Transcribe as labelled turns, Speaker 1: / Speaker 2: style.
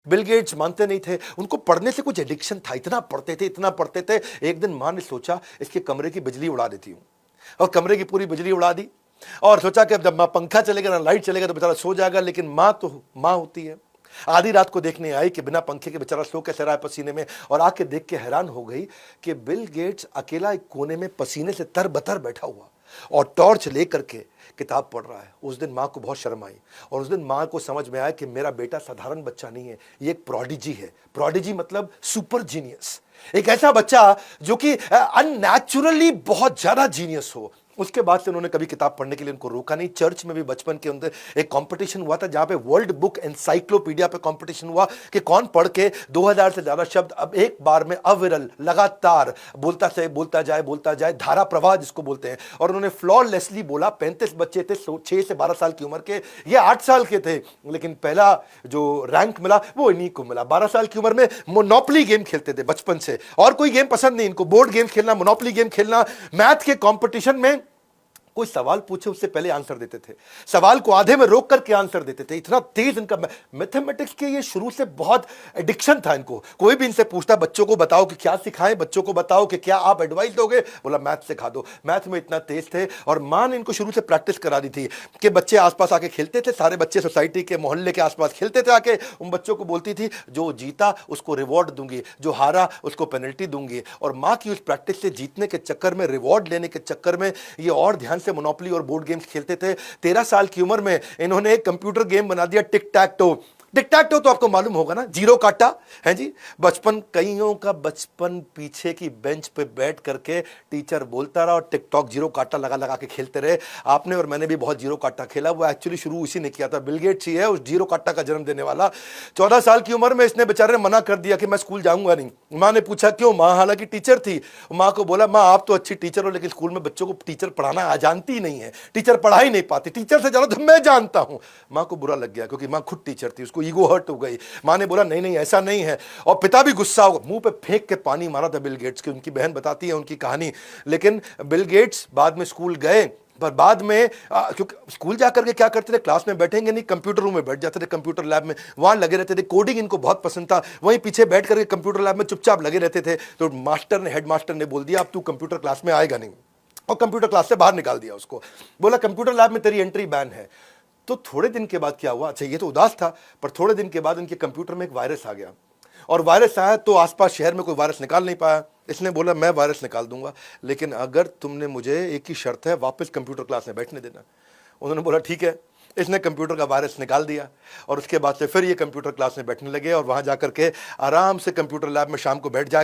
Speaker 1: Bill Gates मानते नहीं थे, उनको पढ़ने से कुछ एडिक्शन था, इतना पढ़ते थे। एक दिन मां ने सोचा इसके कमरे की बिजली उड़ा देती हूं, और कमरे की पूरी बिजली उड़ा दी और सोचा कि अब जब पंखा चलेगा ना लाइट चलेगा तो बेचारा सो जाएगा। लेकिन मां तो मां होती है, आधी रात को देखने आई कि बिना पंखे के बेचारा सो कैसे रहा है पसीने में, और आके देख के हैरान हो गई कि बिल गेट्स अकेला एक कोने में पसीने से तरबतर बैठा हुआ और टॉर्च लेकर के किताब पढ़ रहा है। उस दिन मां को बहुत शर्म आई, और उस दिन मां को समझ में आया कि मेरा बेटा साधारण बच्चा नहीं है, ये एक प्रोडिजी है। प्रोडिजी मतलब सुपर जीनियस, एक ऐसा बच्चा जो कि अननेचुरली बहुत ज्यादा जीनियस हो। उसके बाद से उन्होंने कभी किताब पढ़ने के लिए उनको रोका नहीं। चर्च में भी बचपन के अंदर एक कंपटीशन हुआ था, जहां पे वर्ल्ड बुक एनसाइक्लोपीडिया पे कंपटीशन हुआ कि कौन पढ़ के 2000 से ज्यादा शब्द अब एक बार में अविरल लगातार बोलता जाए, धारा प्रवाह जिसको बोलते हैं। और उन्होंने फ्लॉलेसली बोला। 35 बच्चे थे, 6 से 12 साल की उम्र के, ये 8 साल के थे, लेकिन पहला जो रैंक मिला वो इन्हीं को मिला। 12 साल की उम्र में मोनोपोली गेम खेलते थे बचपन से, और कोई गेम पसंद नहीं इनको, बोर्ड गेम खेलना, मोनोपोली गेम खेलना। मैथ के कंपटीशन में कोई सवाल पूछे उससे पहले आंसर देते थे, सवाल को आधे में रोक करके आंसर देते थे, इतना तेज इनका मैथमेटिक्स के ये शुरू से बहुत एडिक्शन था इनको। कोई भी इनसे पूछता बच्चों को बताओ कि क्या सिखाएं, बच्चों को बताओ कि क्या आप एडवाइस दोगे, बोला मैथ सिखा दो। मैथ में इतना तेज थे, और मां ने इनको शुरू से प्रैक्टिस करा दी थी कि बच्चे आसपास आके खेलते थे, सारे बच्चे सोसाइटी के मोहल्ले के आसपास खेलते थे आके, उन बच्चों को बोलती थी जो जीता उसको रिवॉर्ड दूंगी, जो हारा उसको पेनल्टी दूंगी। और मां की उस प्रैक्टिस से जीतने के चक्कर में, रिवॉर्ड लेने के चक्कर में ये और ध्यान से मोनोपोली और बोर्ड गेम्स खेलते थे। 13 साल की उम्र में इन्होंने एक कंप्यूटर गेम बना दिया, टिक टैक टो। टिक टैक टो तो आपको मालूम होगा ना, जीरो काटा है जी। कईयों का बचपन पीछे की बेंच पे बैठ करके टीचर बोलता रहा और टिक टॉक जीरो काटा लगा लगा के खेलते रहे। आपने और मैंने भी बहुत जीरो काटा खेला, वो एक्चुअली शुरू इसी ने किया था। बिल गेट्स ही है उस जीरो काटा का जन्म देने वाला। 14 साल की उम्र में इसने बेचारे ने मना कर दिया कि मैं स्कूल जाऊंगा नहीं। मां ने पूछा क्यों? मां हालांकि टीचर थी। मां को बोला मां आप तो अच्छी टीचर हो, लेकिन स्कूल में बच्चों को टीचर पढ़ाना जानती ही नहीं है, टीचर पढ़ा ही नहीं पाती, टीचर से ज्यादा तो मैं जानता हूं। मां को बुरा लग गया क्योंकि मां खुद टीचर थी, उसको ईगो हर्ट हो गई। मां ने बोला नहीं नहीं ऐसा नहीं है, और पिता भी गुस्सा हो, मुंह पे फेंक के पानी मारा था बिल गेट्स की। उनकी बहन बताती है उनकी कहानी। लेकिन बिल गेट्स बाद में स्कूल गए, पर बाद में क्योंकि स्कूल जाकर के क्या करते थे, क्लास में बैठेंगे नहीं, कंप्यूटर रूम में बैठ जाते थे, कंप्यूटर लैब में वहां लगे रहते थे। कोडिंग इनको बहुत पसंद था, वहीं पीछे बैठ करके कंप्यूटर लैब में चुपचाप लगे रहते थे। तो हेडमास्टर ने बोल दिया अब तू कंप्यूटर क्लास में आएगा नहीं, और कंप्यूटर क्लास से बाहर निकाल दिया उसको। बोला कंप्यूटर लैब में तेरी एंट्री बैन है। तो थोड़े दिन के बाद क्या हुआ, अच्छा ये तो उदास था, पर थोड़े दिन के बाद इनके कंप्यूटर में एक वायरस आ गया, और वायरस आया तो आसपास शहर में कोई वायरस निकाल नहीं पाया। इसने बोला मैं वायरस निकाल दूंगा, लेकिन अगर तुमने मुझे, एक ही शर्त है, वापस कंप्यूटर क्लास में बैठने देना। उन्होंने बोला ठीक है। इसने कंप्यूटर का वायरस निकाल दिया, और उसके बाद से फिर ये कंप्यूटर क्लास में बैठने लगे, और वहां जाकर के आराम से कंप्यूटर लैब में शाम को बैठ जाए।